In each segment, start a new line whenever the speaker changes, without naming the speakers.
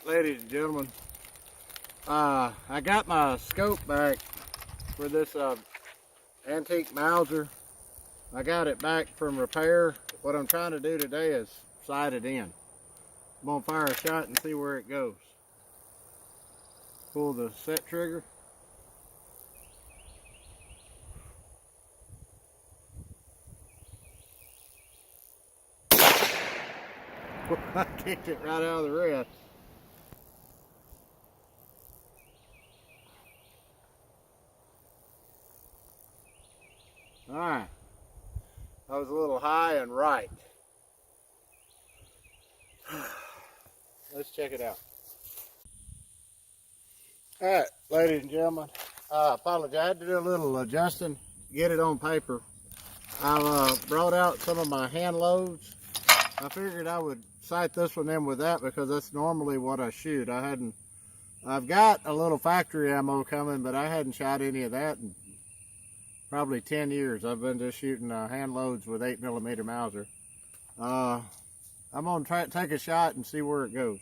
ladies and gentlemen, I got my scope back for this antique Mauser. I got it back from repair. What I'm trying to do today is sight it in. I'm gonna fire a shot and see where it goes. Pull the set trigger. I kicked it right out of the wrist. Alright, I was a little high and right. Let's check it out. Alright, ladies and gentlemen, I apologize. I had to do a little adjusting, get it on paper. I brought out some of my hand loads. I figured I would sight this one in with that because that's normally what I shoot. I've got a little factory ammo coming, but I hadn't shot any of that in probably 10 years. I've been just shooting hand loads with 8mm Mauser. I'm gonna try to take a shot and see where it goes.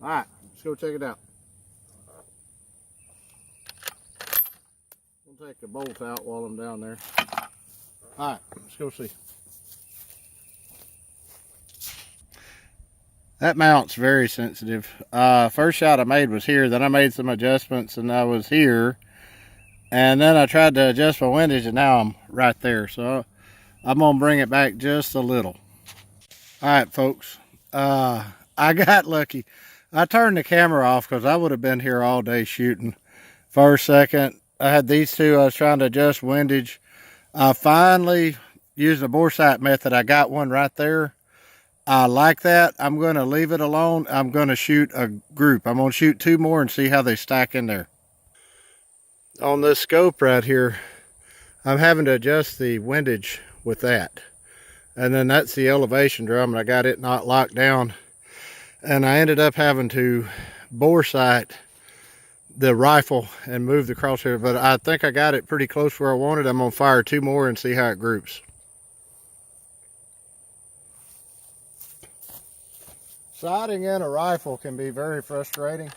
All right, let's go check it out. We'll take the bolt out while I'm down there. All right, let's go see. That mount's very sensitive. First shot I made was here, then I made some adjustments and I was here. And then I tried to adjust my windage and now I'm right there. So I'm gonna bring it back just a little. All right, folks, I got lucky. I turned the camera off because I would have been here all day shooting. First, second, I had these two. I was trying to adjust windage. I finally used the bore sight method. I got one right there. I like that. I'm going to leave it alone. I'm going to shoot a group. I'm going to shoot two more and see how they stack in there. On this scope right here, I'm having to adjust the windage with that. And then that's the elevation drum, and I got it not locked down. And I ended up having to bore sight the rifle and move the crosshair, but I think I got it pretty close where I wanted. I'm gonna fire two more and see how it groups. Sighting in a rifle can be very frustrating,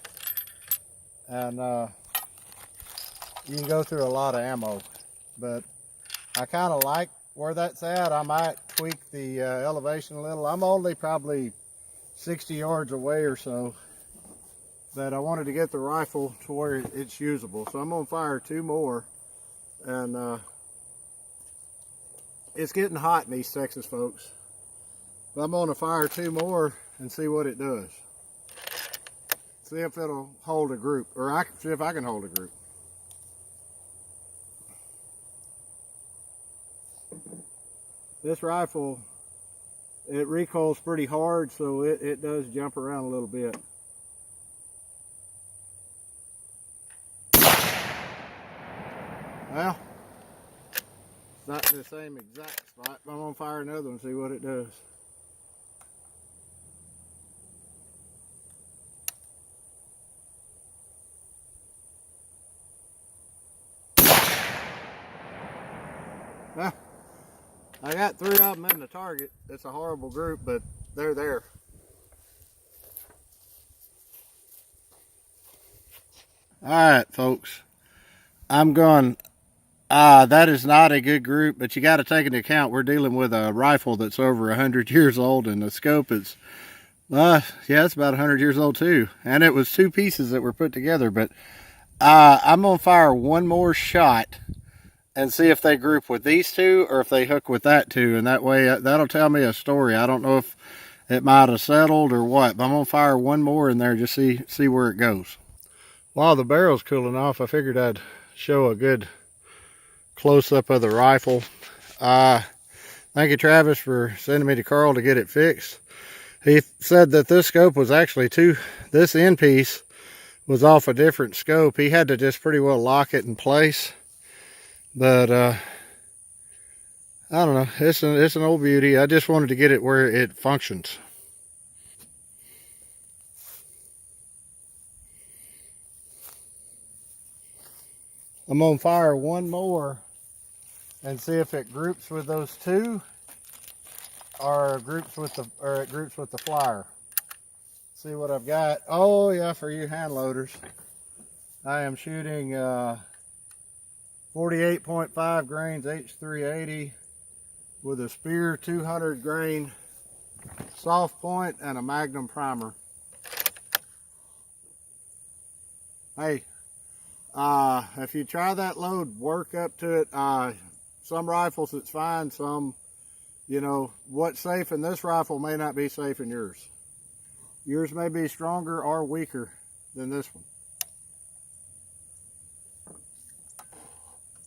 and you can go through a lot of ammo, but I kind of like where that's at. I might tweak the elevation a little. I'm only probably 60 yards away or so, but I wanted to get the rifle to where it's usable. So I'm gonna fire two more, and it's getting hot in East Texas, folks. But I'm gonna fire two more and see what it does. See if it'll hold a group, or I can see if I can hold a group. This rifle, it recoils pretty hard, so it does jump around a little bit. Well, it's not the same exact spot, but I'm gonna fire another one and see what it does. Well, I got three of them in the target. It's a horrible group, but they're there. All right, folks. I'm going, that is not a good group, but you got to take into account we're dealing with a rifle that's over 100 years old, and the scope is, yeah, it's about 100 years old too. And it was two pieces that were put together, but I'm going to fire one more shot and see if they group with these two or if they hook with that two, and that way that'll tell me a story. I don't know if it might have settled or what, but I'm gonna fire one more in there, just see where it goes. While the barrel's cooling off, I figured I'd show a good close-up of the rifle. Thank you, Travis, for sending me to Carl to get it fixed. He said that this scope was actually this end piece was off a different scope. He had to just pretty well lock it in place. But I don't know, it's an old beauty. I just wanted to get it where it functions. I'm gonna fire one more and see if it groups with those two or it groups with the flyer. See what I've got. Oh yeah, for you hand loaders. I am shooting 48.5 grains H380 with a Spear 200 grain soft point and a Magnum primer. Hey, if you try that load, work up to it. Some rifles it's fine, some, you know, what's safe in this rifle may not be safe in yours. Yours may be stronger or weaker than this one.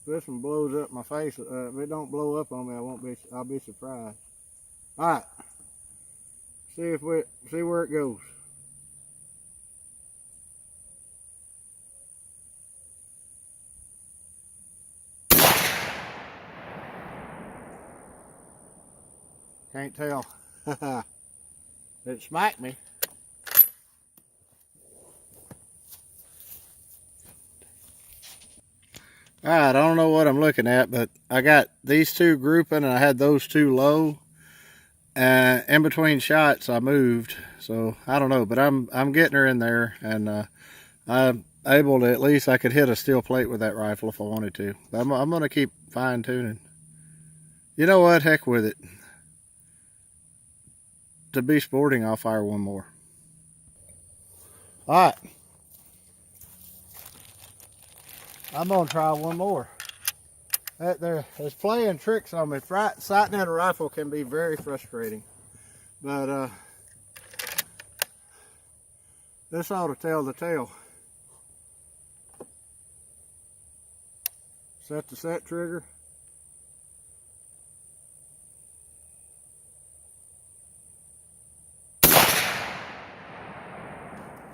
This one blows up my face. If it don't blow up on me, I'll be surprised. All right, see where it goes. Can't tell. It smacked me. All right, I don't know what I'm looking at, but I got these two grouping and I had those two low. In between shots, I moved, so I don't know, but I'm getting her in there, and I'm able to, at least I could hit a steel plate with that rifle if I wanted to. I'm going to keep fine tuning. You know what? Heck with it. To be sporting, I'll fire one more. All right. I'm going to try one more. It's playing tricks on me. Sighting at a rifle can be very frustrating. But this ought to tell the tale. Set the set trigger.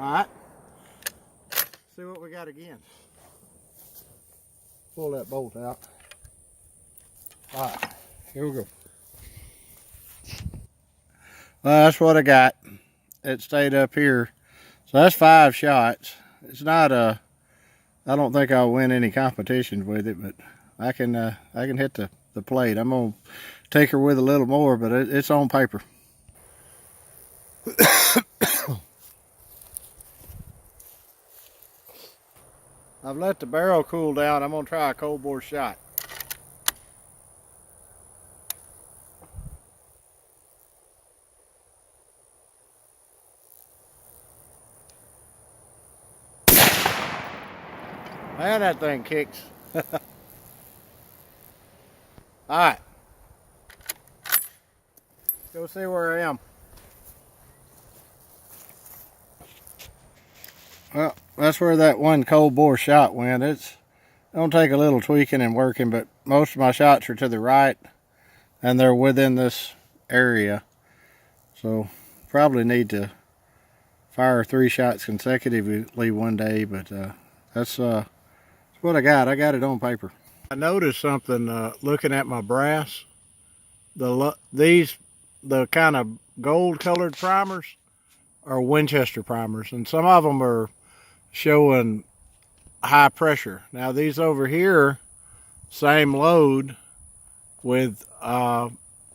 Alright. See what we got again. Pull that bolt out. Alright, here we go. Well, that's what I got. It stayed up here. So that's 5 shots. It's not I don't think I'll win any competitions with it, but I can hit the plate. I'm gonna take her with a little more, but it's on paper. I've let the barrel cool down. I'm gonna try a cold bore shot. Man, that thing kicks. Alright. Go see where I am. Well, that's where that one cold bore shot went. It's gonna take a little tweaking and working, but most of my shots are to the right and they're within this area. So probably need to fire 3 shots consecutively one day, but that's what I got. I got it on paper. I noticed something looking at my brass. The kind of gold colored primers are Winchester primers, and some of them are showing high pressure. Now these over here, same load with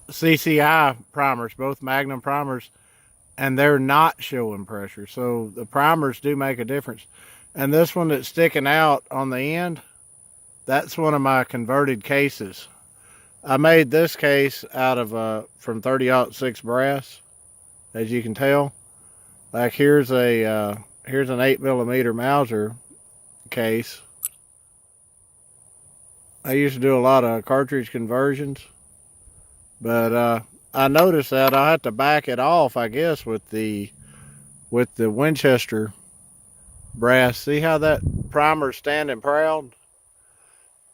CCI primers, both Magnum primers, and they're not showing pressure. So the primers do make a difference. And this one that's sticking out on the end, that's one of my converted cases. I made this case out of from 30-06 brass, as you can tell. Like here's an 8mm Mauser case. I used to do a lot of cartridge conversions, but I noticed that I had to back it off, I guess, with the Winchester brass. See how that primer's standing proud?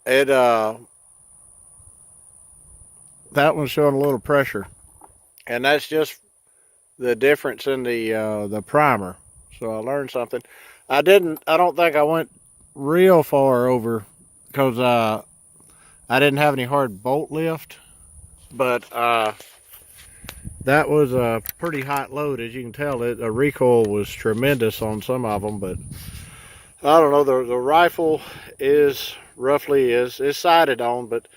It that one's showing a little pressure, and that's just the difference in the primer. So I learned something. I don't think I went real far over because I didn't have any hard bolt lift, but that was a pretty hot load. As you can tell, the recoil was tremendous on some of them, but I don't know, the rifle is roughly is. It's sighted on, but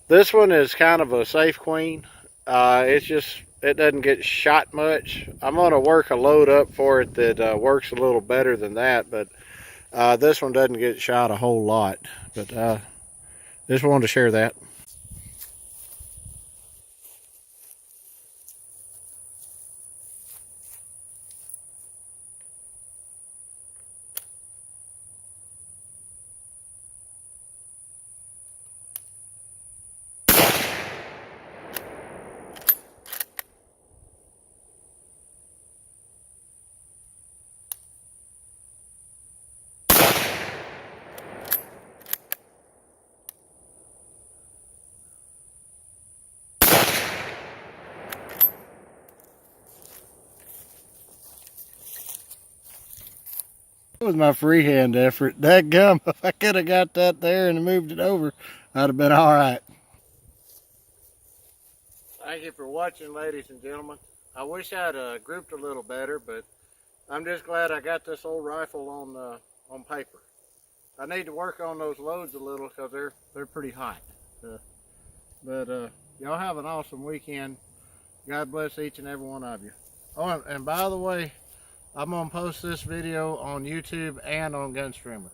this one is kind of a safe queen. It doesn't get shot much. I'm going to work a load up for it that works a little better than that, but this one doesn't get shot a whole lot. But just wanted to share that. That was my freehand effort. That gum, if I could have got that there and moved it over, I'd have been all right. Thank you for watching, ladies and gentlemen. I wish I'd grouped a little better, but I'm just glad I got this old rifle on paper. I need to work on those loads a little because they're pretty hot. But y'all have an awesome weekend. God bless each and every one of you. Oh, and by the way, I'm going to post this video on YouTube and on Gunstreamer.